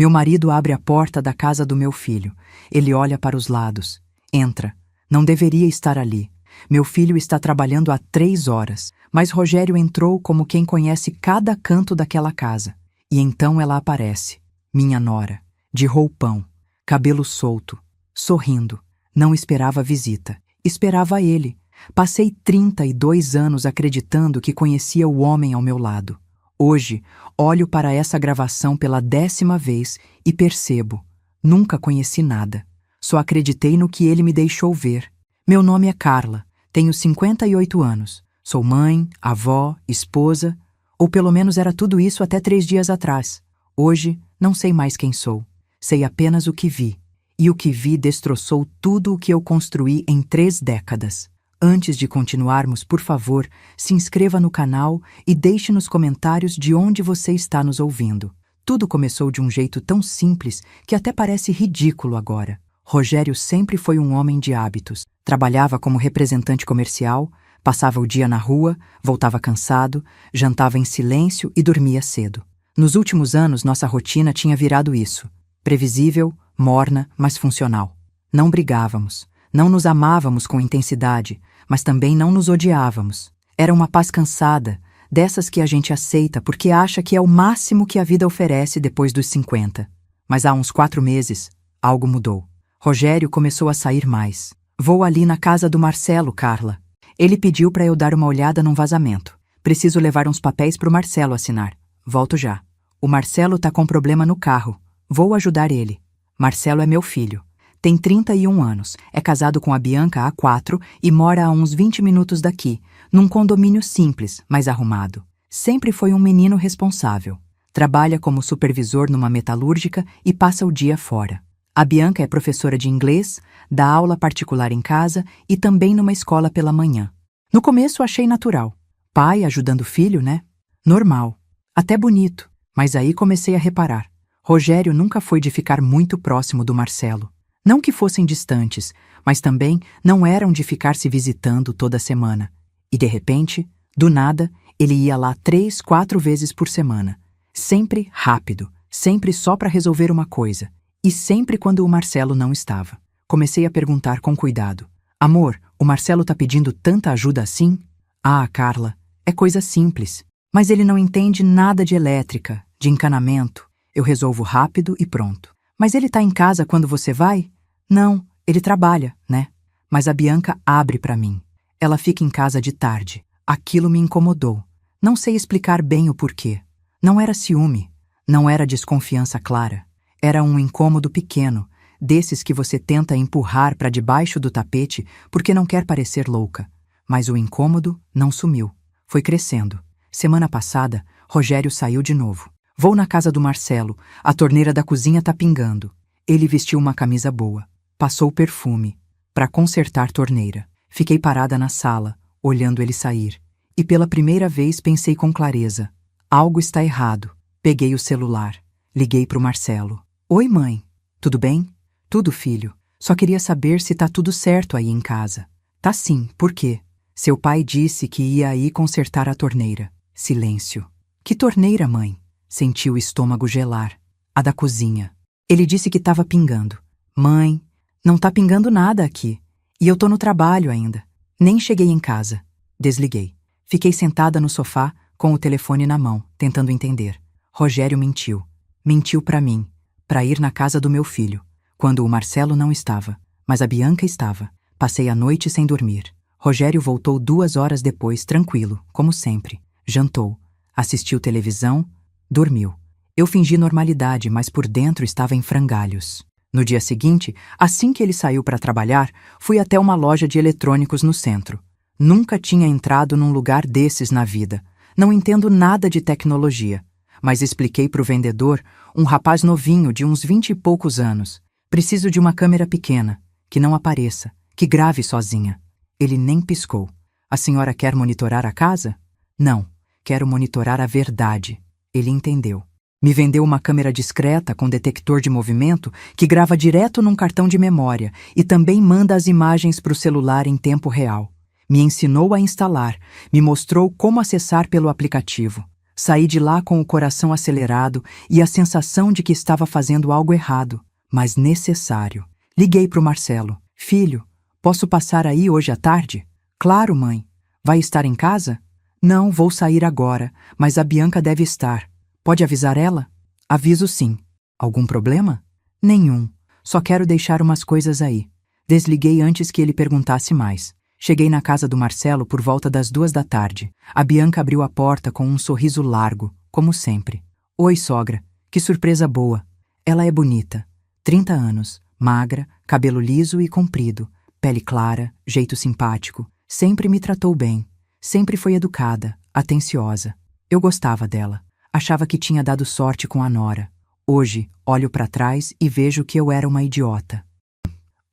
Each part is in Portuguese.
Meu marido abre a porta da casa do meu filho. Ele olha para os lados. Entra. Não deveria estar ali. Meu filho está trabalhando há 3 horas, mas Rogério entrou como quem conhece cada canto daquela casa. E então ela aparece. Minha nora, de roupão, cabelo solto, sorrindo. Não esperava visita. Esperava ele. Passei 32 anos acreditando que conhecia o homem ao meu lado. Hoje, olho para essa gravação pela 10ª vez e percebo. Nunca conheci nada. Só acreditei no que ele me deixou ver. Meu nome é Carla. Tenho 58 anos. Sou mãe, avó, esposa. Ou pelo menos era tudo isso até 3 dias atrás. Hoje, não sei mais quem sou. Sei apenas o que vi. E o que vi destroçou tudo o que eu construí em 3 décadas. Antes de continuarmos, por favor, se inscreva no canal e deixe nos comentários de onde você está nos ouvindo. Tudo começou de um jeito tão simples que até parece ridículo agora. Rogério sempre foi um homem de hábitos. Trabalhava como representante comercial, passava o dia na rua, voltava cansado, jantava em silêncio e dormia cedo. Nos últimos anos, nossa rotina tinha virado isso. Previsível, morna, mas funcional. Não brigávamos. Não nos amávamos com intensidade, mas também não nos odiávamos. Era uma paz cansada, dessas que a gente aceita porque acha que é o máximo que a vida oferece depois dos 50. Mas há uns 4 meses, algo mudou. Rogério começou a sair mais. Vou ali na casa do Marcelo, Carla. Ele pediu para eu dar uma olhada num vazamento. Preciso levar uns papéis para o Marcelo assinar. Volto já. O Marcelo tá com problema no carro. Vou ajudar ele. Marcelo é meu filho. Tem 31 anos, é casado com a Bianca há 4 e mora a uns 20 minutos daqui, num condomínio simples, mas arrumado. Sempre foi um menino responsável. Trabalha como supervisor numa metalúrgica e passa o dia fora. A Bianca é professora de inglês, dá aula particular em casa e também numa escola pela manhã. No começo achei natural. Pai ajudando filho, né? Normal. Até bonito. Mas aí comecei a reparar. Rogério nunca foi de ficar muito próximo do Marcelo. Não que fossem distantes, mas também não eram de ficar se visitando toda semana. E de repente, do nada, ele ia lá 3, 4 vezes por semana. Sempre rápido, sempre só para resolver uma coisa. E sempre quando o Marcelo não estava. Comecei a perguntar com cuidado. Amor, o Marcelo tá pedindo tanta ajuda assim? Ah, Carla, é coisa simples. Mas ele não entende nada de elétrica, de encanamento. Eu resolvo rápido e pronto. Mas ele tá em casa quando você vai? Não, ele trabalha, né? Mas a Bianca abre para mim. Ela fica em casa de tarde. Aquilo me incomodou. Não sei explicar bem o porquê. Não era ciúme. Não era desconfiança clara. Era um incômodo pequeno, desses que você tenta empurrar para debaixo do tapete porque não quer parecer louca. Mas o incômodo não sumiu. Foi crescendo. Semana passada, Rogério saiu de novo. Vou na casa do Marcelo. A torneira da cozinha tá pingando. Ele vestiu uma camisa boa. Passou perfume. Para consertar torneira. Fiquei parada na sala, olhando ele sair. E pela primeira vez pensei com clareza. Algo está errado. Peguei o celular. Liguei pro Marcelo. Oi, mãe. Tudo bem? Tudo, filho. Só queria saber se tá tudo certo aí em casa. Tá sim, por quê? Seu pai disse que ia aí consertar a torneira. Silêncio. Que torneira, mãe? Senti o estômago gelar. A da cozinha. Ele disse que estava pingando. Mãe, não tá pingando nada aqui. E eu tô no trabalho ainda. Nem cheguei em casa. Desliguei. Fiquei sentada no sofá, com o telefone na mão, tentando entender. Rogério mentiu. Mentiu pra mim. Pra ir na casa do meu filho. Quando o Marcelo não estava. Mas a Bianca estava. Passei a noite sem dormir. Rogério voltou 2 horas depois, tranquilo, como sempre. Jantou. Assistiu televisão. Dormiu. Eu fingi normalidade, mas por dentro estava em frangalhos. No dia seguinte, assim que ele saiu para trabalhar, fui até uma loja de eletrônicos no centro. Nunca tinha entrado num lugar desses na vida. Não entendo nada de tecnologia. Mas expliquei para o vendedor, um rapaz novinho de uns 20 e poucos anos. Preciso de uma câmera pequena, que não apareça, que grave sozinha. Ele nem piscou. A senhora quer monitorar a casa? Não, quero monitorar a verdade. Ele entendeu. Me vendeu uma câmera discreta com detector de movimento que grava direto num cartão de memória e também manda as imagens para o celular em tempo real. Me ensinou a instalar, me mostrou como acessar pelo aplicativo. Saí de lá com o coração acelerado e a sensação de que estava fazendo algo errado, mas necessário. Liguei para o Marcelo. Filho, posso passar aí hoje à tarde? Claro, mãe. Vai estar em casa? Não, vou sair agora, mas a Bianca deve estar. Pode avisar ela? Aviso sim. Algum problema? Nenhum. Só quero deixar umas coisas aí. Desliguei antes que ele perguntasse mais. Cheguei na casa do Marcelo por volta das 2 da tarde. A Bianca abriu a porta com um sorriso largo, como sempre. Oi, sogra. Que surpresa boa. Ela é bonita. 30 anos, magra, cabelo liso e comprido, pele clara, jeito simpático. Sempre me tratou bem. Sempre foi educada, atenciosa. Eu gostava dela. Achava que tinha dado sorte com a nora. Hoje, olho para trás e vejo que eu era uma idiota.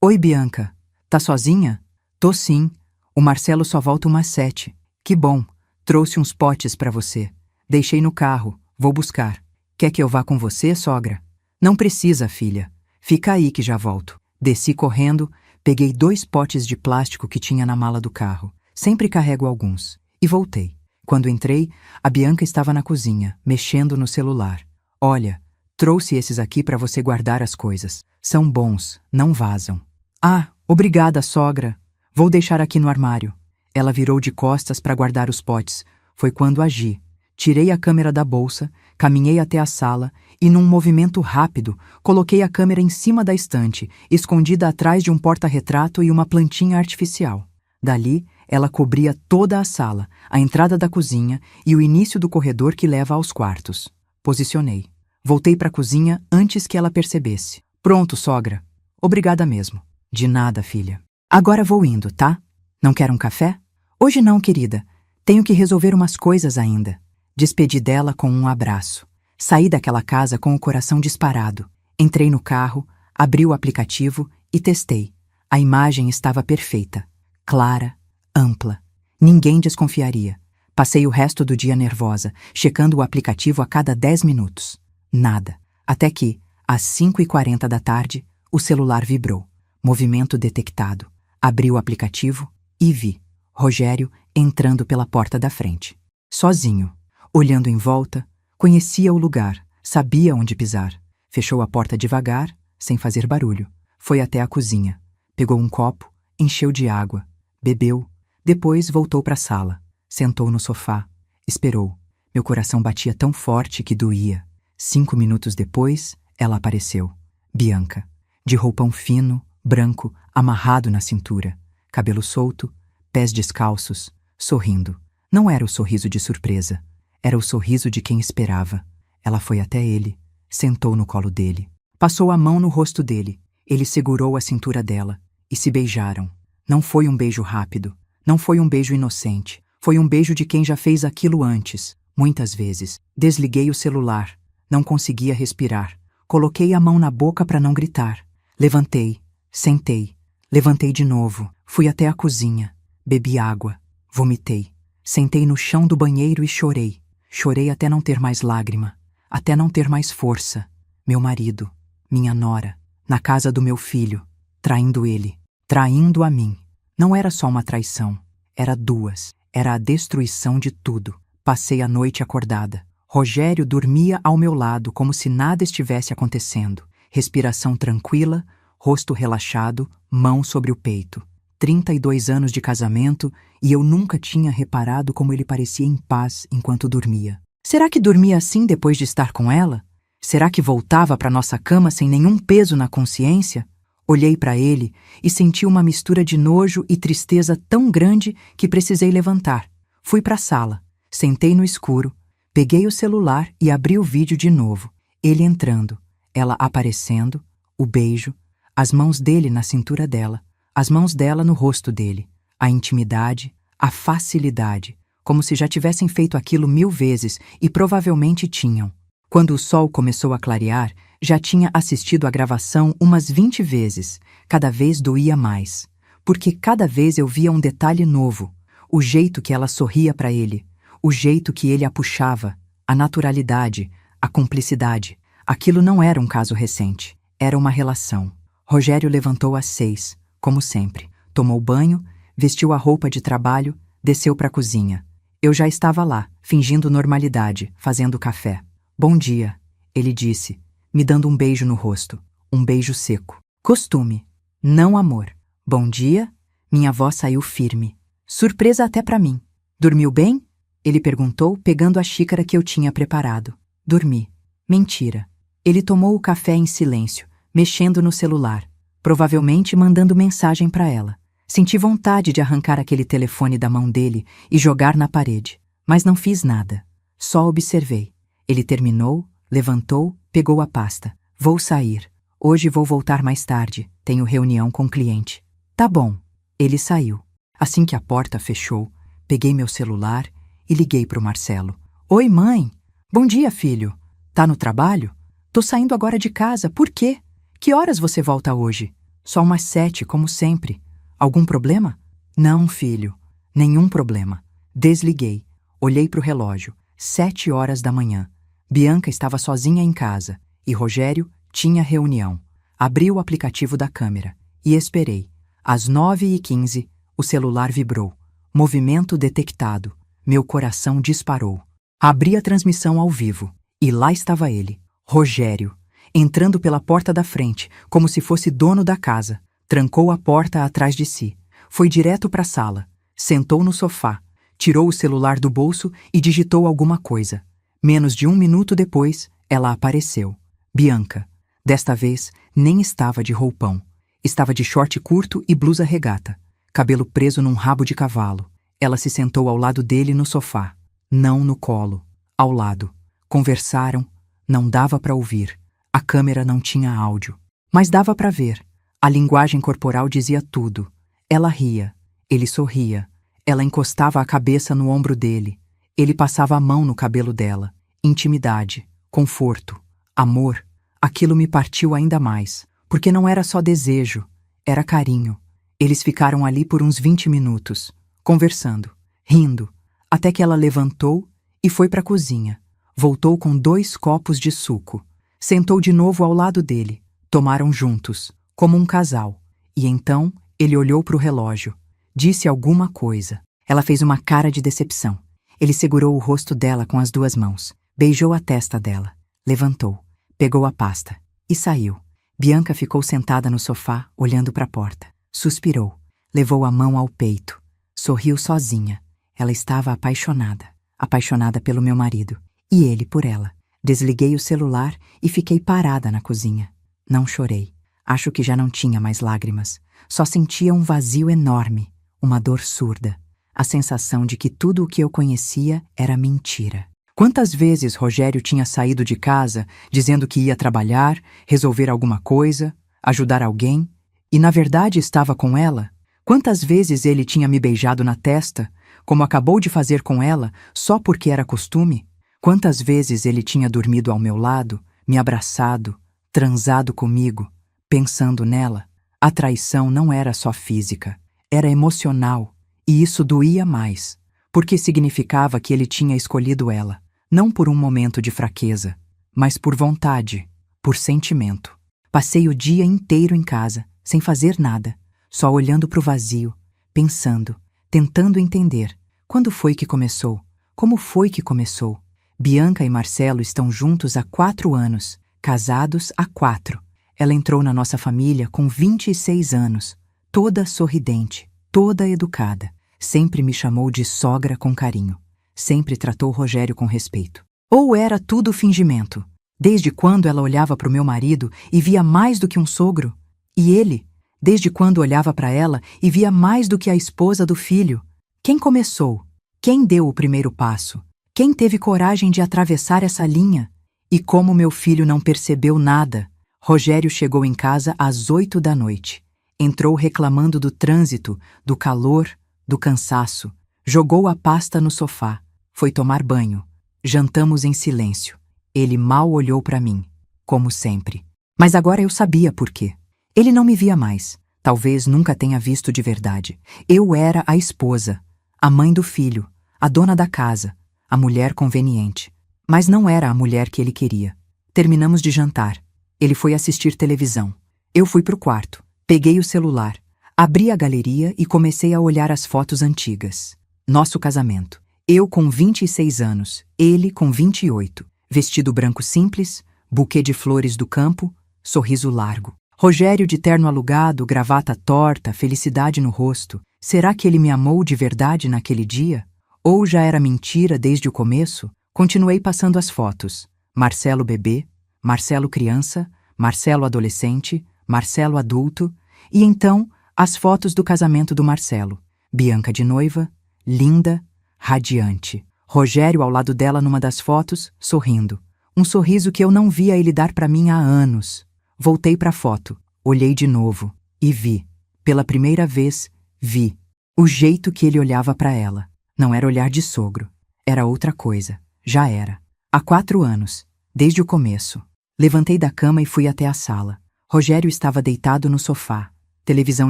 Oi, Bianca. Tá sozinha? Tô sim. O Marcelo só volta umas 7. Que bom. Trouxe uns potes para você. Deixei no carro. Vou buscar. Quer que eu vá com você, sogra? Não precisa, filha. Fica aí que já volto. Desci correndo, peguei 2 potes de plástico que tinha na mala do carro. Sempre carrego alguns. E voltei. Quando entrei, a Bianca estava na cozinha, mexendo no celular. Olha, trouxe esses aqui para você guardar as coisas. São bons, não vazam. Ah, obrigada, sogra. Vou deixar aqui no armário. Ela virou de costas para guardar os potes. Foi quando agi. Tirei a câmera da bolsa, caminhei até a sala e, num movimento rápido, coloquei a câmera em cima da estante, escondida atrás de um porta-retrato e uma plantinha artificial. Dali, ela cobria toda a sala, a entrada da cozinha e o início do corredor que leva aos quartos. Posicionei. Voltei para a cozinha antes que ela percebesse. Pronto, sogra. Obrigada mesmo. De nada, filha. Agora vou indo, tá? Não quer um café? Hoje não, querida. Tenho que resolver umas coisas ainda. Despedi dela com um abraço. Saí daquela casa com o coração disparado. Entrei no carro, abri o aplicativo e testei. A imagem estava perfeita. Clara, ampla. Ninguém desconfiaria. Passei o resto do dia nervosa, checando o aplicativo a cada 10 minutos. Nada. Até que, às 5h40 da tarde, o celular vibrou. Movimento detectado. Abri o aplicativo e vi Rogério entrando pela porta da frente. Sozinho. Olhando em volta, conhecia o lugar, sabia onde pisar. Fechou a porta devagar, sem fazer barulho. Foi até a cozinha. Pegou um copo, encheu de água, bebeu. Depois voltou para a sala. Sentou no sofá. Esperou. Meu coração batia tão forte que doía. 5 minutos depois, ela apareceu. Bianca. De roupão fino, branco, amarrado na cintura. Cabelo solto, pés descalços, sorrindo. Não era o sorriso de surpresa. Era o sorriso de quem esperava. Ela foi até ele, sentou no colo dele. Passou a mão no rosto dele. Ele segurou a cintura dela e se beijaram. Não foi um beijo rápido. Não foi um beijo inocente. Foi um beijo de quem já fez aquilo antes, muitas vezes. Desliguei o celular. Não conseguia respirar. Coloquei a mão na boca para não gritar. Levantei, sentei. Levantei de novo. Fui até a cozinha. Bebi água. Vomitei. Sentei no chão do banheiro e chorei. Chorei até não ter mais lágrima. Até não ter mais força. Meu marido, minha nora, na casa do meu filho, traindo ele, traindo a mim. Não era só uma traição. Era 2. Era a destruição de tudo. Passei a noite acordada. Rogério dormia ao meu lado como se nada estivesse acontecendo. Respiração tranquila, rosto relaxado, mão sobre o peito. 32 anos de casamento e eu nunca tinha reparado como ele parecia em paz enquanto dormia. Será que dormia assim depois de estar com ela? Será que voltava para nossa cama sem nenhum peso na consciência? Olhei para ele e senti uma mistura de nojo e tristeza tão grande que precisei levantar. Fui para a sala, sentei no escuro, peguei o celular e abri o vídeo de novo. Ele entrando, ela aparecendo, o beijo, as mãos dele na cintura dela, as mãos dela no rosto dele, a intimidade, a facilidade, como se já tivessem feito aquilo 1000 vezes e provavelmente tinham. Quando o sol começou a clarear, já tinha assistido a gravação umas 20 vezes. Cada vez doía mais, porque cada vez eu via um detalhe novo, o jeito que ela sorria para ele, o jeito que ele a puxava, a naturalidade, a cumplicidade. Aquilo não era um caso recente, era uma relação. Rogério levantou às 6, como sempre, tomou banho, vestiu a roupa de trabalho, desceu para a cozinha. Eu já estava lá, fingindo normalidade, fazendo café. Bom dia, ele disse, me dando um beijo no rosto. Um beijo seco. Costume, não amor. Bom dia? Minha voz saiu firme. Surpresa até para mim. Dormiu bem? Ele perguntou, pegando a xícara que eu tinha preparado. Dormi. Mentira. Ele tomou o café em silêncio, mexendo no celular, provavelmente mandando mensagem para ela. Senti vontade de arrancar aquele telefone da mão dele e jogar na parede, mas não fiz nada. Só observei. Ele terminou, levantou, pegou a pasta. Vou sair. Hoje vou voltar mais tarde. Tenho reunião com o cliente. Tá bom. Ele saiu. Assim que a porta fechou, peguei meu celular e liguei pro Marcelo. Oi, mãe. Bom dia, filho. Tá no trabalho? Tô saindo agora de casa. Por quê? Que horas você volta hoje? Só umas 7, como sempre. Algum problema? Não, filho. Nenhum problema. Desliguei. Olhei pro relógio. 7 horas da manhã. Bianca estava sozinha em casa e Rogério tinha reunião. Abri o aplicativo da câmera e esperei. Às 9h15, o celular vibrou. Movimento detectado. Meu coração disparou. Abri a transmissão ao vivo e lá estava ele, Rogério, entrando pela porta da frente, como se fosse dono da casa. Trancou a porta atrás de si. Foi direto para a sala. Sentou no sofá. Tirou o celular do bolso e digitou alguma coisa. Menos de 1 minuto depois, ela apareceu. Bianca. Desta vez, nem estava de roupão. Estava de short curto e blusa regata. Cabelo preso num rabo de cavalo. Ela se sentou ao lado dele no sofá. Não no colo. Ao lado. Conversaram. Não dava para ouvir. A câmera não tinha áudio. Mas dava para ver. A linguagem corporal dizia tudo. Ela ria. Ele sorria. Ela encostava a cabeça no ombro dele. Ele passava a mão no cabelo dela. Intimidade. Conforto. Amor. Aquilo me partiu ainda mais. Porque não era só desejo. Era carinho. Eles ficaram ali por uns 20 minutos. Conversando. Rindo. Até que ela levantou e foi para a cozinha. Voltou com 2 copos de suco. Sentou de novo ao lado dele. Tomaram juntos. Como um casal. E então, ele olhou para o relógio. Disse alguma coisa. Ela fez uma cara de decepção. Ele segurou o rosto dela com as 2 mãos. Beijou a testa dela. Levantou. Pegou a pasta. E saiu. Bianca ficou sentada no sofá, olhando para a porta. Suspirou. Levou a mão ao peito. Sorriu sozinha. Ela estava apaixonada. Apaixonada pelo meu marido. E ele por ela. Desliguei o celular e fiquei parada na cozinha. Não chorei. Acho que já não tinha mais lágrimas. Só sentia um vazio enorme, uma dor surda. A sensação de que tudo o que eu conhecia era mentira. Quantas vezes Rogério tinha saído de casa dizendo que ia trabalhar, resolver alguma coisa, ajudar alguém, e na verdade estava com ela? Quantas vezes ele tinha me beijado na testa, como acabou de fazer com ela, só porque era costume? Quantas vezes ele tinha dormido ao meu lado, me abraçado, transado comigo, pensando nela? A traição não era só física, era emocional, e isso doía mais, porque significava que ele tinha escolhido ela, não por um momento de fraqueza, mas por vontade, por sentimento. Passei o dia inteiro em casa, sem fazer nada, só olhando para o vazio, pensando, tentando entender. Quando foi que começou? Como foi que começou? Bianca e Marcelo estão juntos há 4 anos, casados há 4. Ela entrou na nossa família com 26 anos, toda sorridente, toda educada. Sempre me chamou de sogra com carinho. Sempre tratou Rogério com respeito. Ou era tudo fingimento? Desde quando ela olhava para o meu marido e via mais do que um sogro? E ele? Desde quando olhava para ela e via mais do que a esposa do filho? Quem começou? Quem deu o primeiro passo? Quem teve coragem de atravessar essa linha? E como meu filho não percebeu nada? Rogério chegou em casa às 8 da noite. Entrou reclamando do trânsito, do calor, do cansaço. Jogou a pasta no sofá. Foi tomar banho. Jantamos em silêncio. Ele mal olhou para mim, como sempre. Mas agora eu sabia por quê. Ele não me via mais. Talvez nunca tenha visto de verdade. Eu era a esposa, a mãe do filho, a dona da casa, a mulher conveniente. Mas não era a mulher que ele queria. Terminamos de jantar. Ele foi assistir televisão. Eu fui pro quarto. Peguei o celular. Abri a galeria e comecei a olhar as fotos antigas. Nosso casamento. Eu com 26 anos, ele com 28. Vestido branco simples, buquê de flores do campo, sorriso largo. Rogério de terno alugado, gravata torta, felicidade no rosto. Será que ele me amou de verdade naquele dia? Ou já era mentira desde o começo? Continuei passando as fotos. Marcelo bebê, Marcelo criança, Marcelo adolescente, Marcelo adulto, e então as fotos do casamento do Marcelo. Bianca de noiva, linda, radiante. Rogério ao lado dela numa das fotos, sorrindo. Um sorriso que eu não via ele dar para mim há anos. Voltei para a foto, olhei de novo e vi. Pela primeira vez, vi. O jeito que ele olhava para ela. Não era olhar de sogro. Era outra coisa. Já era. Há 4 anos. Desde o começo. Levantei da cama e fui até a sala. Rogério estava deitado no sofá. Televisão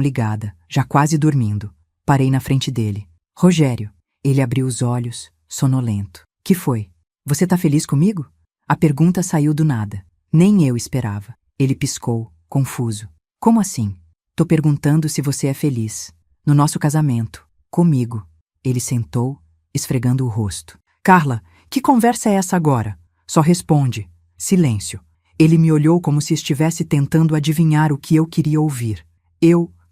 ligada, já quase dormindo. Parei na frente dele. Rogério. Ele abriu os olhos, sonolento. Que foi? Você tá feliz comigo? A pergunta saiu do nada. Nem eu esperava. Ele piscou, confuso. Como assim? Tô perguntando se você é feliz. No nosso casamento. Comigo. Ele sentou, esfregando o rosto. Carla, que conversa é essa agora? Só responde. Silêncio. Ele me olhou como se estivesse tentando adivinhar o que eu queria ouvir.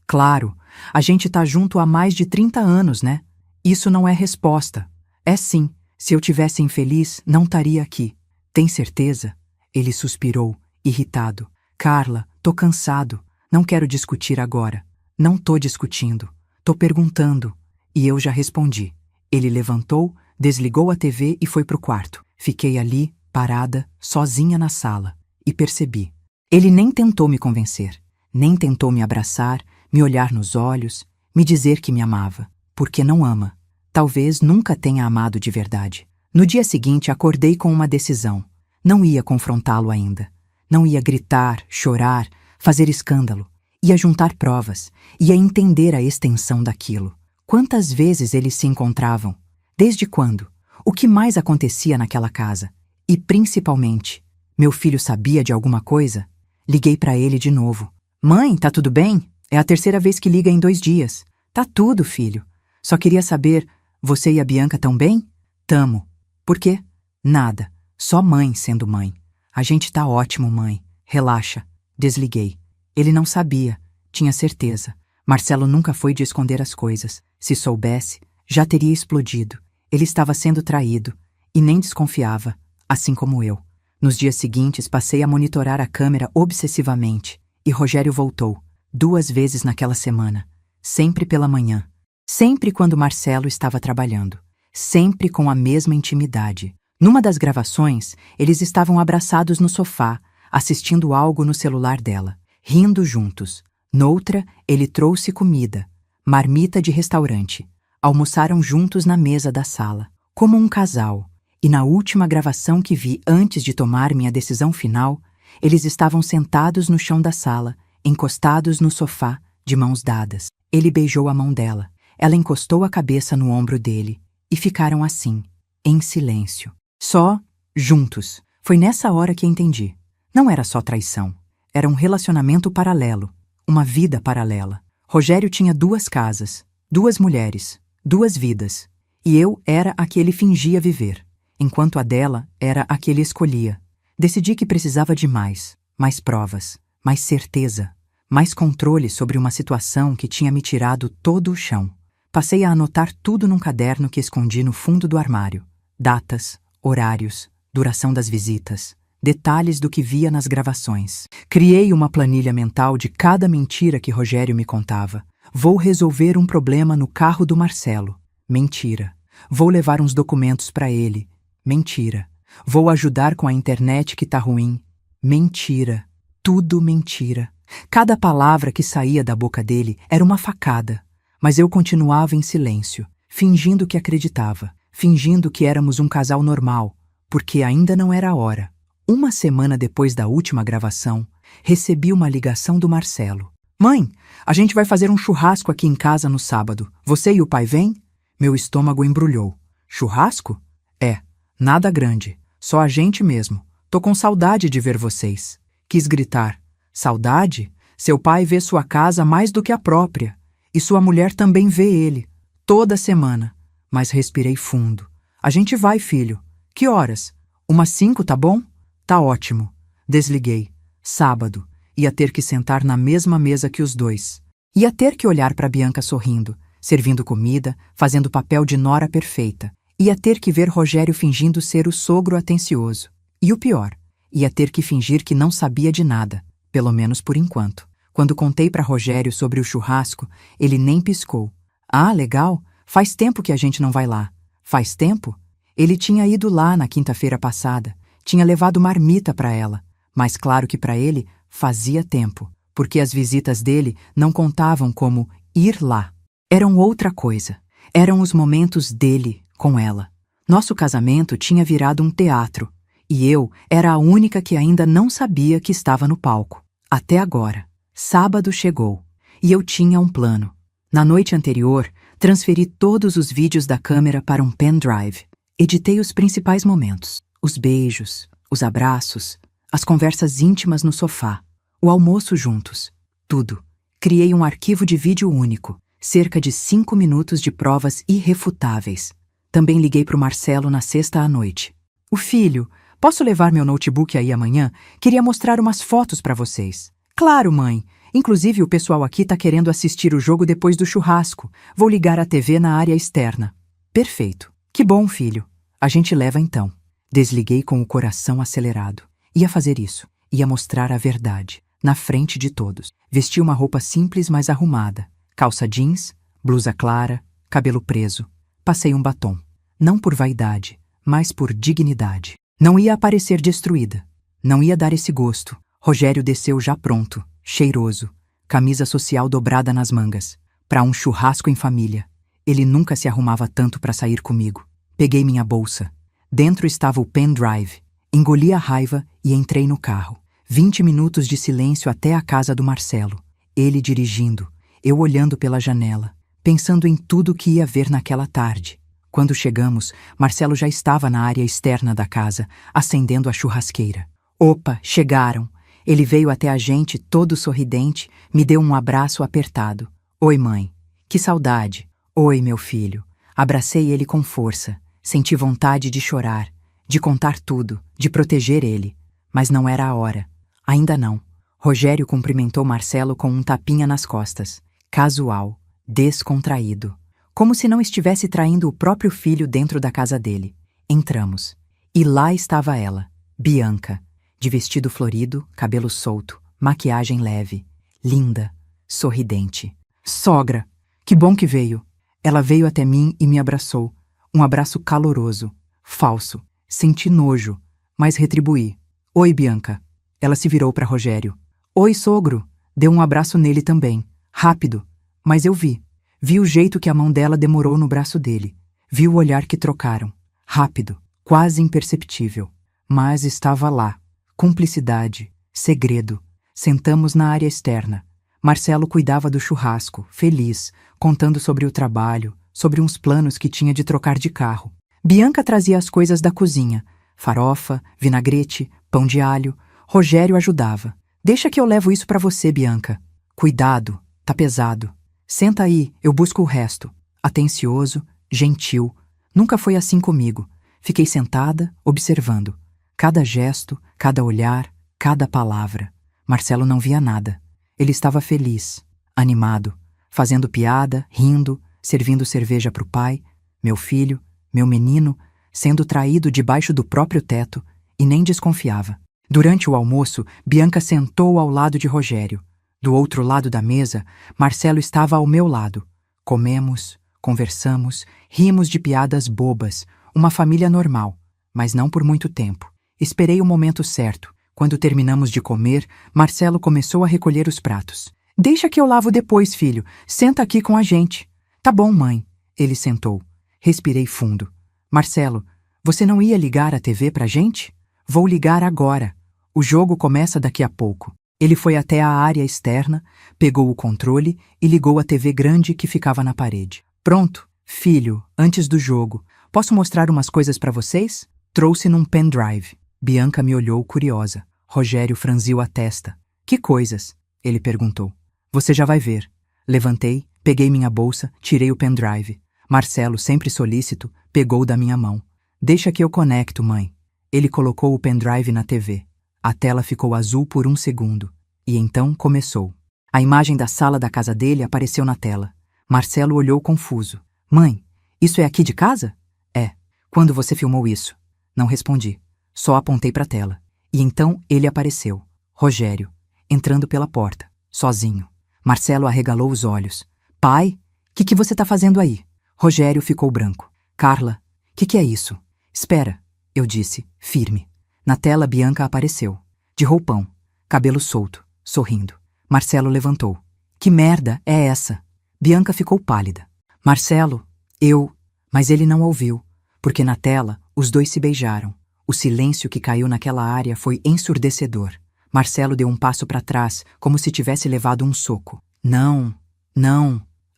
Claro, a gente tá junto há mais de 30 anos, né? Isso não é resposta. É sim. Se eu tivesse infeliz, não estaria aqui. Tem certeza? Ele suspirou, irritado. Carla, tô cansado. Não quero discutir agora. Não tô discutindo. Tô perguntando. E eu já respondi. Ele levantou, desligou a TV e foi pro quarto. Fiquei ali, parada, sozinha na sala. E percebi. Ele nem tentou me convencer. Nem tentou me abraçar, me olhar nos olhos, me dizer que me amava. Porque não ama. Talvez nunca tenha amado de verdade. No dia seguinte, acordei com uma decisão. Não ia confrontá-lo ainda. Não ia gritar, chorar, fazer escândalo. Ia juntar provas. Ia entender a extensão daquilo. Quantas vezes eles se encontravam? Desde quando? O que mais acontecia naquela casa? E, principalmente, meu filho sabia de alguma coisa? Liguei para ele de novo. Mãe, tá tudo bem? É a 3ª vez que liga em 2 dias. Tá tudo, filho. Só queria saber, você e a Bianca tão bem? Tamo. Por quê? Nada. Só mãe sendo mãe. A gente tá ótimo, mãe. Relaxa. Desliguei. Ele não sabia. Tinha certeza. Marcelo nunca foi de esconder as coisas. Se soubesse, já teria explodido. Ele estava sendo traído. E nem desconfiava. Assim como eu. Nos dias seguintes, passei a monitorar a câmera obsessivamente. E Rogério voltou. 2 vezes naquela semana. Sempre pela manhã. Sempre quando Marcelo estava trabalhando. Sempre com a mesma intimidade. Numa das gravações, eles estavam abraçados no sofá, assistindo algo no celular dela, rindo juntos. Noutra, ele trouxe comida, marmita de restaurante. Almoçaram juntos na mesa da sala, como um casal. E na última gravação que vi antes de tomar minha decisão final, eles estavam sentados no chão da sala, encostados no sofá, de mãos dadas. Ele beijou a mão dela. Ela encostou a cabeça no ombro dele. E ficaram assim, em silêncio. Só, juntos. Foi nessa hora que entendi. Não era só traição. Era um relacionamento paralelo. Uma vida paralela. Rogério tinha 2 casas, 2 mulheres, 2 vidas. E eu era a que ele fingia viver. Enquanto a dela era a que ele escolhia. Decidi que precisava de mais provas, mais certeza, mais controle sobre uma situação que tinha me tirado todo o chão. Passei a anotar tudo num caderno que escondi no fundo do armário. Datas, horários, duração das visitas, detalhes do que via nas gravações. Criei uma planilha mental de cada mentira que Rogério me contava. Vou resolver um problema no carro do Marcelo. Mentira. Vou levar uns documentos para ele. Mentira. Vou ajudar com a internet que tá ruim. Mentira. Tudo mentira. Cada palavra que saía da boca dele era uma facada. Mas eu continuava em silêncio, fingindo que acreditava, fingindo que éramos um casal normal, porque ainda não era a hora. 1 semana depois da última gravação, recebi uma ligação do Marcelo. Mãe, a gente vai fazer um churrasco aqui em casa no sábado. Você e o pai vêm? Meu estômago embrulhou. Churrasco? É, nada grande. Só a gente mesmo. Tô com saudade de ver vocês. Quis gritar. Saudade? Seu pai vê sua casa mais do que a própria. E sua mulher também vê ele. Toda semana. Mas respirei fundo. A gente vai, filho. Que horas? Umas 5, tá bom? Tá ótimo. Desliguei. Sábado. Ia ter que sentar na mesma mesa que os dois. Ia ter que olhar para Bianca sorrindo, servindo comida, fazendo papel de nora perfeita. Ia ter que ver Rogério fingindo ser o sogro atencioso. E o pior, ia ter que fingir que não sabia de nada, pelo menos por enquanto. Quando contei para Rogério sobre o churrasco, ele nem piscou. Ah, legal, faz tempo que a gente não vai lá. Faz tempo? Ele tinha ido lá na quinta-feira passada, tinha levado marmita para ela, mas claro que para ele fazia tempo, porque as visitas dele não contavam como ir lá. Eram outra coisa, eram os momentos dele com ela. Nosso casamento tinha virado um teatro, e eu era a única que ainda não sabia que estava no palco. Até agora. Sábado chegou, e eu tinha um plano. Na noite anterior, transferi todos os vídeos da câmera para um pendrive. Editei os principais momentos, os beijos, os abraços, as conversas íntimas no sofá, o almoço juntos, tudo. Criei um arquivo de vídeo único, cerca de 5 minutos de provas irrefutáveis. Também liguei para o Marcelo na sexta à noite. O filho, posso levar meu notebook aí amanhã? Queria mostrar umas fotos para vocês. Claro, mãe. Inclusive o pessoal aqui tá querendo assistir o jogo depois do churrasco. Vou ligar a TV na área externa. Perfeito. Que bom, filho. A gente leva então. Desliguei com o coração acelerado. Ia fazer isso. Ia mostrar a verdade. Na frente de todos. Vesti uma roupa simples, mas arrumada. Calça jeans, blusa clara, cabelo preso. Passei um batom. Não por vaidade, mas por dignidade. Não ia aparecer destruída. Não ia dar esse gosto. Rogério desceu já pronto, cheiroso, camisa social dobrada nas mangas, para um churrasco em família. Ele nunca se arrumava tanto para sair comigo. Peguei minha bolsa. Dentro estava o pendrive. Engoli a raiva e entrei no carro. 20 minutos de silêncio até a casa do Marcelo. Ele dirigindo, eu olhando pela janela, pensando em tudo que ia ver naquela tarde. Quando chegamos, Marcelo já estava na área externa da casa, acendendo a churrasqueira. Opa, chegaram! Ele veio até a gente, todo sorridente, me deu um abraço apertado. Oi, mãe. Que saudade. Oi, meu filho. Abracei ele com força. Senti vontade de chorar, de contar tudo, de proteger ele. Mas não era a hora. Ainda não. Rogério cumprimentou Marcelo com um tapinha nas costas. Casual, descontraído. Como se não estivesse traindo o próprio filho dentro da casa dele. Entramos. E lá estava ela, Bianca. De vestido florido, cabelo solto, maquiagem leve, linda, sorridente. Sogra! Que bom que veio! Ela veio até mim e me abraçou. Um abraço caloroso, falso. Senti nojo, mas retribuí. Oi, Bianca. Ela se virou para Rogério. Oi, sogro. Deu um abraço nele também. Rápido. Mas eu vi. Vi o jeito que a mão dela demorou no braço dele. Vi o olhar que trocaram. Rápido, quase imperceptível. Mas estava lá. Cumplicidade, segredo. Sentamos na área externa. Marcelo cuidava do churrasco, feliz, contando sobre o trabalho, sobre uns planos que tinha de trocar de carro. Bianca trazia as coisas da cozinha, farofa, vinagrete, pão de alho. Rogério ajudava. Deixa que eu levo isso para você, Bianca. Cuidado, tá pesado. Senta aí, eu busco o resto. Atencioso, gentil. Nunca foi assim comigo. Fiquei sentada, observando. Cada gesto, cada olhar, cada palavra. Marcelo não via nada. Ele estava feliz, animado, fazendo piada, rindo, servindo cerveja para o pai, meu filho, meu menino, sendo traído debaixo do próprio teto, e nem desconfiava. Durante o almoço, Bianca sentou ao lado de Rogério. Do outro lado da mesa, Marcelo estava ao meu lado. Comemos, conversamos, rimos de piadas bobas, uma família normal, mas não por muito tempo. Esperei o momento certo. Quando terminamos de comer, Marcelo começou a recolher os pratos. Deixa que eu lavo depois, filho. Senta aqui com a gente. Tá bom, mãe. Ele sentou. Respirei fundo. Marcelo, você não ia ligar a TV pra gente? Vou ligar agora. O jogo começa daqui a pouco. Ele foi até a área externa, pegou o controle e ligou a TV grande que ficava na parede. Pronto, filho, antes do jogo. Posso mostrar umas coisas pra vocês? Trouxe num pendrive. Bianca me olhou curiosa. Rogério franziu a testa. Que coisas? Ele perguntou. Você já vai ver. Levantei, peguei minha bolsa, tirei o pendrive. Marcelo, sempre solícito, pegou da minha mão. Deixa que eu conecto, mãe. Ele colocou o pendrive na TV. A tela ficou azul por um segundo. E então começou. A imagem da sala da casa dele apareceu na tela. Marcelo olhou confuso. Mãe, isso é aqui de casa? É. Quando você filmou isso? Não respondi. Só apontei para a tela. E então ele apareceu. Rogério, entrando pela porta, sozinho. Marcelo arregalou os olhos. Pai, que você tá fazendo aí? Rogério ficou branco. Carla, que é isso? Espera, eu disse, firme. Na tela, Bianca apareceu. De roupão, cabelo solto, sorrindo. Marcelo levantou. Que merda é essa? Bianca ficou pálida. Marcelo, Mas ele não ouviu, porque na tela os dois se beijaram. O silêncio que caiu naquela área foi ensurdecedor. Marcelo deu um passo para trás, como se tivesse levado um soco. Não.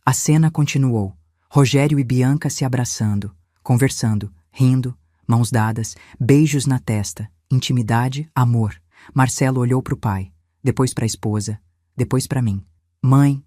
A cena continuou. Rogério e Bianca se abraçando, conversando, rindo, mãos dadas, beijos na testa, intimidade, amor. Marcelo olhou para o pai, depois para a esposa, depois para mim. Mãe,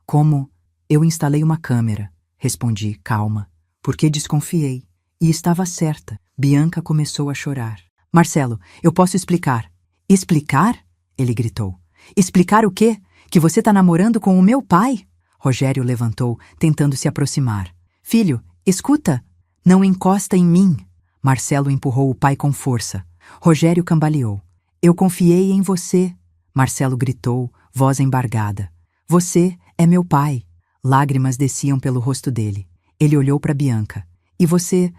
como? Eu instalei uma câmera, respondi, calma, porque desconfiei. E estava certa. Bianca começou a chorar. Marcelo, eu posso explicar. Explicar? Ele gritou. Explicar o quê? Que você tá namorando com o meu pai? Rogério levantou, tentando se aproximar. Filho, escuta. Não encosta em mim. Marcelo empurrou o pai com força. Rogério cambaleou. Eu confiei em você. Marcelo gritou, voz embargada. Você é meu pai. Lágrimas desciam pelo rosto dele. Ele olhou para Bianca. E você...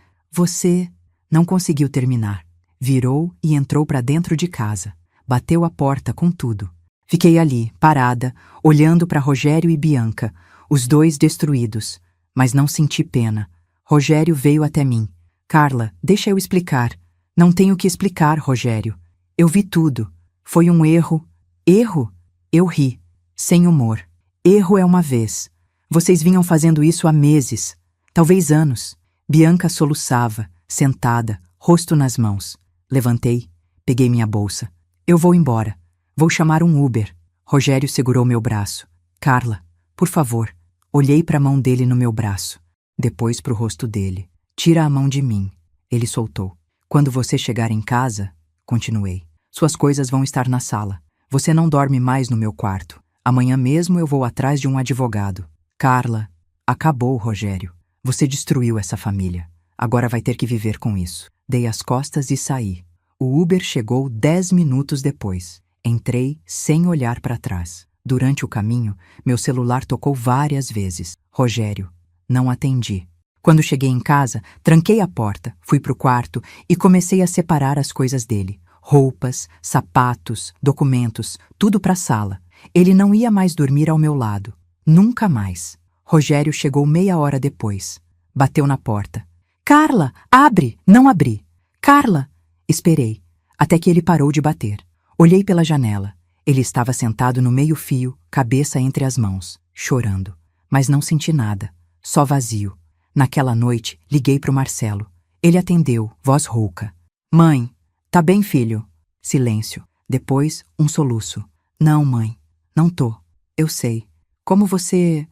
Não conseguiu terminar. Virou e entrou para dentro de casa. Bateu a porta com tudo. Fiquei ali, parada, olhando para Rogério e Bianca, os dois destruídos. Mas não senti pena. Rogério veio até mim. Carla, deixa eu explicar. Não tenho que explicar, Rogério. Eu vi tudo. Foi um erro. Erro? Eu ri. Sem humor. Erro é uma vez. Vocês vinham fazendo isso há meses. Talvez anos. Bianca soluçava, sentada, rosto nas mãos. Levantei, peguei minha bolsa. Eu vou embora. Vou chamar um Uber. Rogério segurou meu braço. Carla, por favor. Olhei para a mão dele no meu braço. Depois para o rosto dele. Tira a mão de mim. Ele soltou. Quando você chegar em casa, continuei. Suas coisas vão estar na sala. Você não dorme mais no meu quarto. Amanhã mesmo eu vou atrás de um advogado. Carla, acabou, Rogério. Você destruiu essa família. Agora vai ter que viver com isso. Dei as costas e saí. O Uber chegou 10 minutos depois. Entrei sem olhar para trás. Durante o caminho, meu celular tocou várias vezes. Rogério. Não atendi. Quando cheguei em casa, tranquei a porta, fui pro quarto e comecei a separar as coisas dele. Roupas, sapatos, documentos, tudo para a sala. Ele não ia mais dormir ao meu lado. Nunca mais. Rogério chegou meia hora depois. Bateu na porta. Carla, abre! Não abri. Carla! Esperei, até que ele parou de bater. Olhei pela janela. Ele estava sentado no meio-fio, cabeça entre as mãos, chorando. Mas não senti nada, só vazio. Naquela noite, liguei pro Marcelo. Ele atendeu, voz rouca. Mãe, tá bem, filho? Silêncio. Depois, um soluço. Não, mãe, não tô. Eu sei. Como você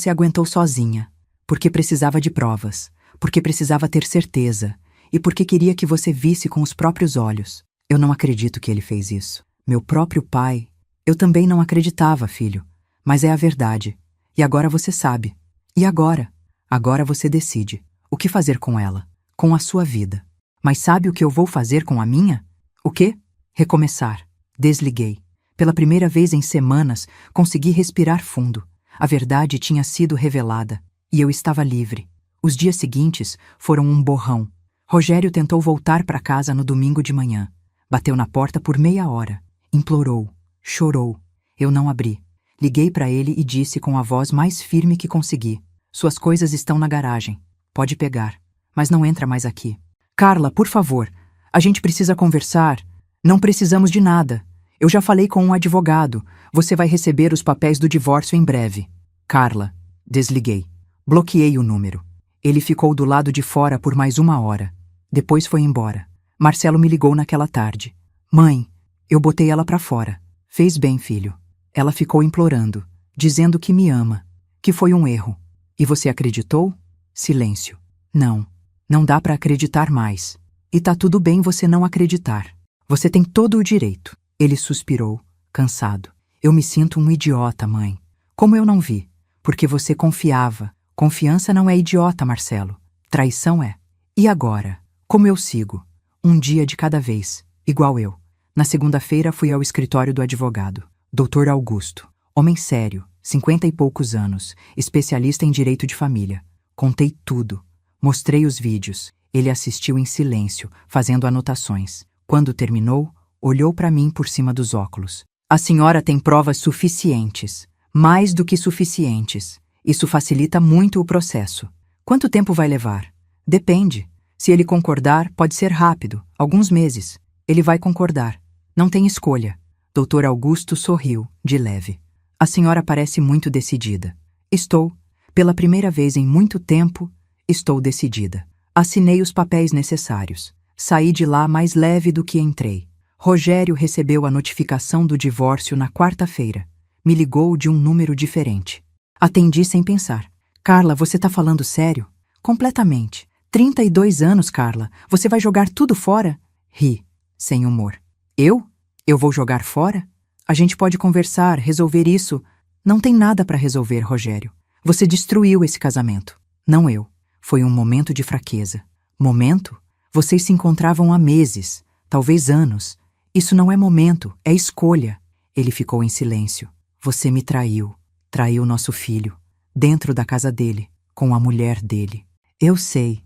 aguentou sozinha? Porque precisava de provas. Porque precisava ter certeza. E porque queria que você visse com os próprios olhos. Eu não acredito que ele fez isso. Meu próprio pai. Eu também não acreditava, filho. Mas é a verdade. E agora você sabe. E agora? Agora você decide. O que fazer com ela? Com a sua vida. Mas sabe o que eu vou fazer com a minha? O quê? Recomeçar. Desliguei. Pela primeira vez em semanas, consegui respirar fundo. A verdade tinha sido revelada. E eu estava livre. Os dias seguintes foram um borrão. Rogério tentou voltar para casa no domingo de manhã. Bateu na porta por meia hora. Implorou. Chorou. Eu não abri. Liguei para ele e disse com a voz mais firme que consegui. Suas coisas estão na garagem. Pode pegar. Mas não entra mais aqui. Carla, por favor. A gente precisa conversar. Não precisamos de nada. Eu já falei com um advogado. Você vai receber os papéis do divórcio em breve. Carla. Desliguei. Bloqueei o número. Ele ficou do lado de fora por mais 1 hora. Depois foi embora. Marcelo me ligou naquela tarde. Mãe, eu botei ela pra fora. Fez bem, filho. Ela ficou implorando, dizendo que me ama, que foi um erro. E você acreditou? Silêncio. Não, Não dá para acreditar mais. E tá tudo bem você não acreditar. Você tem todo o direito. Ele suspirou, cansado. Eu me sinto um idiota, mãe. Como eu não vi? Porque você confiava. Confiança não é idiota, Marcelo. Traição é. E agora? Como eu sigo? Um dia de cada vez, igual eu. Na segunda-feira fui ao escritório do advogado, Dr. Augusto. Homem sério, 50 e poucos anos, especialista em direito de família. Contei tudo. Mostrei os vídeos. Ele assistiu em silêncio, fazendo anotações. Quando terminou, olhou para mim por cima dos óculos. A senhora tem provas suficientes. Mais do que suficientes. Isso facilita muito o processo. Quanto tempo vai levar? Depende. Se ele concordar, pode ser rápido, alguns meses. Ele vai concordar. Não tem escolha. Dr. Augusto sorriu, de leve. A senhora parece muito decidida. Estou. Pela primeira vez em muito tempo, estou decidida. Assinei os papéis necessários. Saí de lá mais leve do que entrei. Rogério recebeu a notificação do divórcio na quarta-feira. Me ligou de um número diferente. Atendi sem pensar. Carla, você tá falando sério? Completamente. 32 anos, Carla. Você vai jogar tudo fora? Ri, sem humor. Eu? Eu vou jogar fora? A gente pode conversar, resolver isso. Não tem nada para resolver, Rogério. Você destruiu esse casamento. Não eu. Foi um momento de fraqueza. Momento? Vocês se encontravam há meses, talvez anos. Isso não é momento, é escolha. Ele ficou em silêncio. Você me traiu. Traiu nosso filho. Dentro da casa dele, com a mulher dele. Eu sei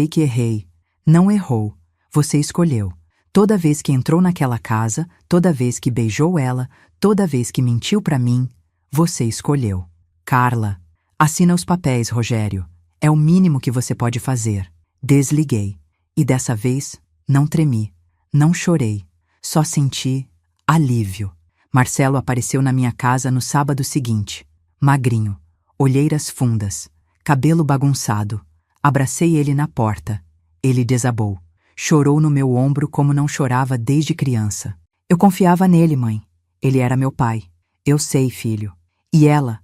que errei. Não errou. Você escolheu. Toda vez que entrou naquela casa, toda vez que beijou ela, toda vez que mentiu pra mim, você escolheu. Carla, assina os papéis, Rogério. É o mínimo que você pode fazer. Desliguei. E dessa vez, não tremi. Não chorei. Só senti alívio. Marcelo apareceu na minha casa no sábado seguinte. Magrinho. Olheiras fundas. Cabelo bagunçado. Abracei ele na porta. Ele desabou. Chorou no meu ombro como não chorava desde criança. Eu confiava nele, mãe. Ele era meu pai. Eu sei, filho. E ela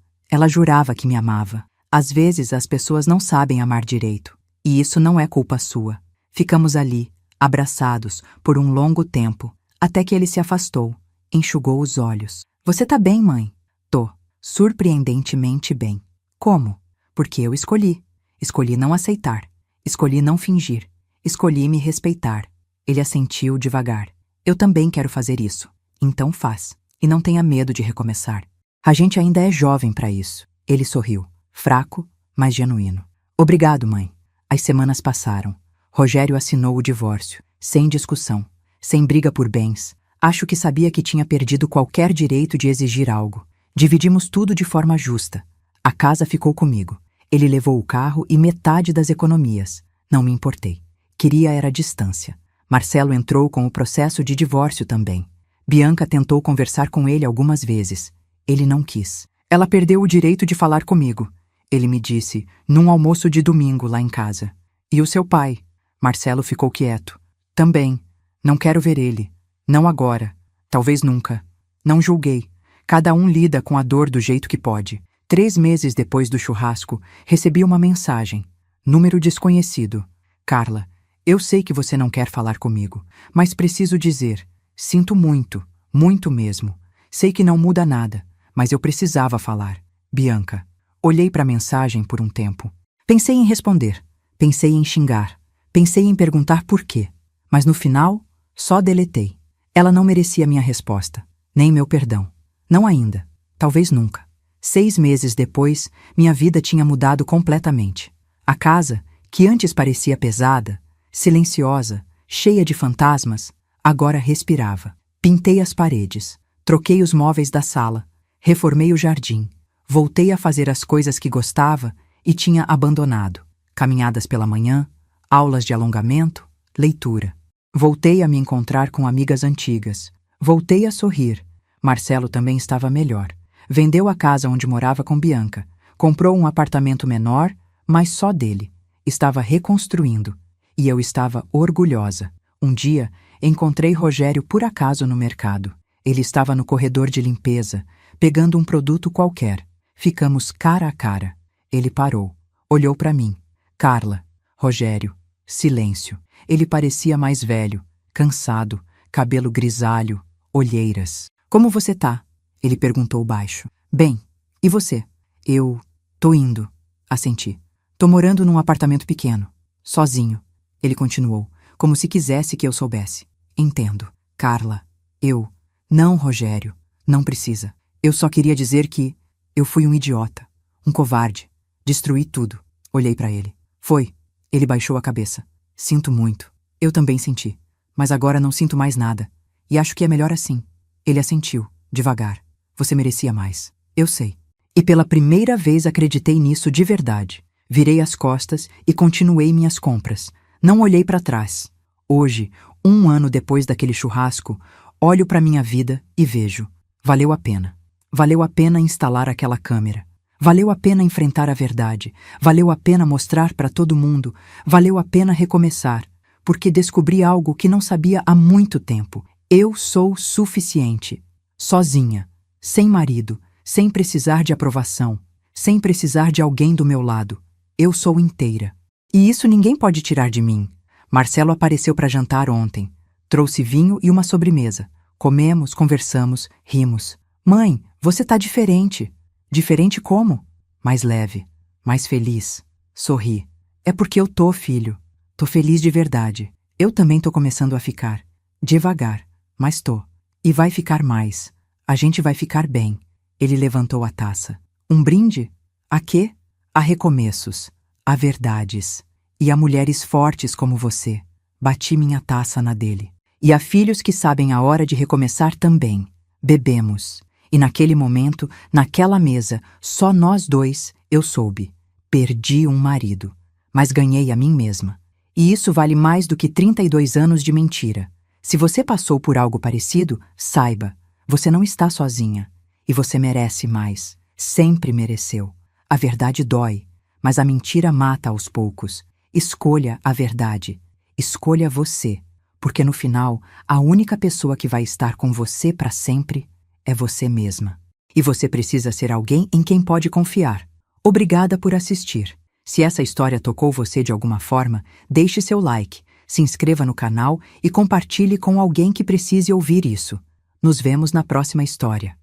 jurava que me amava. Às vezes as pessoas não sabem amar direito. E isso não é culpa sua. Ficamos ali, abraçados, por um longo tempo, até que ele se afastou, enxugou os olhos. Você tá bem, mãe? Tô. Surpreendentemente bem. Como? Porque eu escolhi. Escolhi não aceitar. Escolhi não fingir. Escolhi me respeitar. Ele assentiu devagar. Eu também quero fazer isso. Então faz. E não tenha medo de recomeçar. A gente ainda é jovem para isso. Ele sorriu. Fraco, mas genuíno. Obrigado, mãe. As semanas passaram. Rogério assinou o divórcio. Sem discussão. Sem briga por bens. Acho que sabia que tinha perdido qualquer direito de exigir algo. Dividimos tudo de forma justa. A casa ficou comigo. Ele levou o carro e metade das economias. Não me importei. Queria era distância. Marcelo entrou com o processo de divórcio também. Bianca tentou conversar com ele algumas vezes. Ele não quis. Ela perdeu o direito de falar comigo. Ele me disse, num almoço de domingo lá em casa. E o seu pai? Marcelo ficou quieto. Também. Não quero ver ele. Não agora. Talvez nunca. Não julguei. Cada um lida com a dor do jeito que pode. 3 meses depois do churrasco, recebi uma mensagem. Número desconhecido. Carla, eu sei que você não quer falar comigo, mas preciso dizer, sinto muito, muito mesmo. Sei que não muda nada, mas eu precisava falar. Bianca. Olhei para a mensagem por um tempo. Pensei em responder. Pensei em xingar. Pensei em perguntar por quê. Mas no final, só deletei. Ela não merecia minha resposta, nem meu perdão. Não ainda. Talvez nunca. 6 meses depois, minha vida tinha mudado completamente. A casa, que antes parecia pesada, silenciosa, cheia de fantasmas, agora respirava. Pintei as paredes, troquei os móveis da sala, reformei o jardim, voltei a fazer as coisas que gostava e tinha abandonado. Caminhadas pela manhã, aulas de alongamento, leitura. Voltei a me encontrar com amigas antigas. Voltei a sorrir. Marcelo também estava melhor. Vendeu a casa onde morava com Bianca. Comprou um apartamento menor, mas só dele. Estava reconstruindo. E eu estava orgulhosa. Um dia, encontrei Rogério por acaso no mercado. Ele estava no corredor de limpeza, pegando um produto qualquer. Ficamos cara a cara. Ele parou. Olhou para mim. Carla. Rogério. Silêncio. Ele parecia mais velho, cansado, cabelo grisalho, olheiras. Como você tá? Ele perguntou baixo. Bem, e você? Eu tô indo, assenti. Tô morando num apartamento pequeno, sozinho. Ele continuou, como se quisesse que eu soubesse. Entendo. Carla, eu... Não, Rogério, não precisa. Eu só queria dizer que eu fui um idiota, um covarde. Destruí tudo. Olhei pra ele. Foi. Ele baixou a cabeça. Sinto muito. Eu também senti. Mas agora não sinto mais nada. E acho que é melhor assim. Ele assentiu, devagar. Você merecia mais. Eu sei. E pela primeira vez acreditei nisso de verdade. Virei as costas e continuei minhas compras. Não olhei para trás. Hoje, 1 ano depois daquele churrasco, olho para minha vida e vejo. Valeu a pena. Valeu a pena instalar aquela câmera. Valeu a pena enfrentar a verdade. Valeu a pena mostrar para todo mundo. Valeu a pena recomeçar. Porque descobri algo que não sabia há muito tempo. Eu sou suficiente. Sozinha. Sem marido. Sem precisar de aprovação. Sem precisar de alguém do meu lado. Eu sou inteira. E isso ninguém pode tirar de mim. Marcelo apareceu para jantar ontem. Trouxe vinho e uma sobremesa. Comemos, conversamos, rimos. Mãe, você tá diferente. Diferente como? Mais leve, mais feliz. Sorri. É porque eu tô, filho. Tô feliz de verdade. Eu também tô começando a ficar. Devagar, mas tô. E vai ficar mais. A gente vai ficar bem. Ele levantou a taça. Um brinde? A quê? A recomeços. A verdades. E a mulheres fortes como você. Bati minha taça na dele. E a filhos que sabem a hora de recomeçar também. Bebemos. E naquele momento, naquela mesa, só nós dois, eu soube. Perdi um marido. Mas ganhei a mim mesma. E isso vale mais do que 32 anos de mentira. Se você passou por algo parecido, saiba, você não está sozinha. E você merece mais. Sempre mereceu. A verdade dói, mas a mentira mata aos poucos. Escolha a verdade. Escolha você. Porque no final, a única pessoa que vai estar com você para sempre é você mesma. E você precisa ser alguém em quem pode confiar. Obrigada por assistir. Se essa história tocou você de alguma forma, deixe seu like, se inscreva no canal e compartilhe com alguém que precise ouvir isso. Nos vemos na próxima história.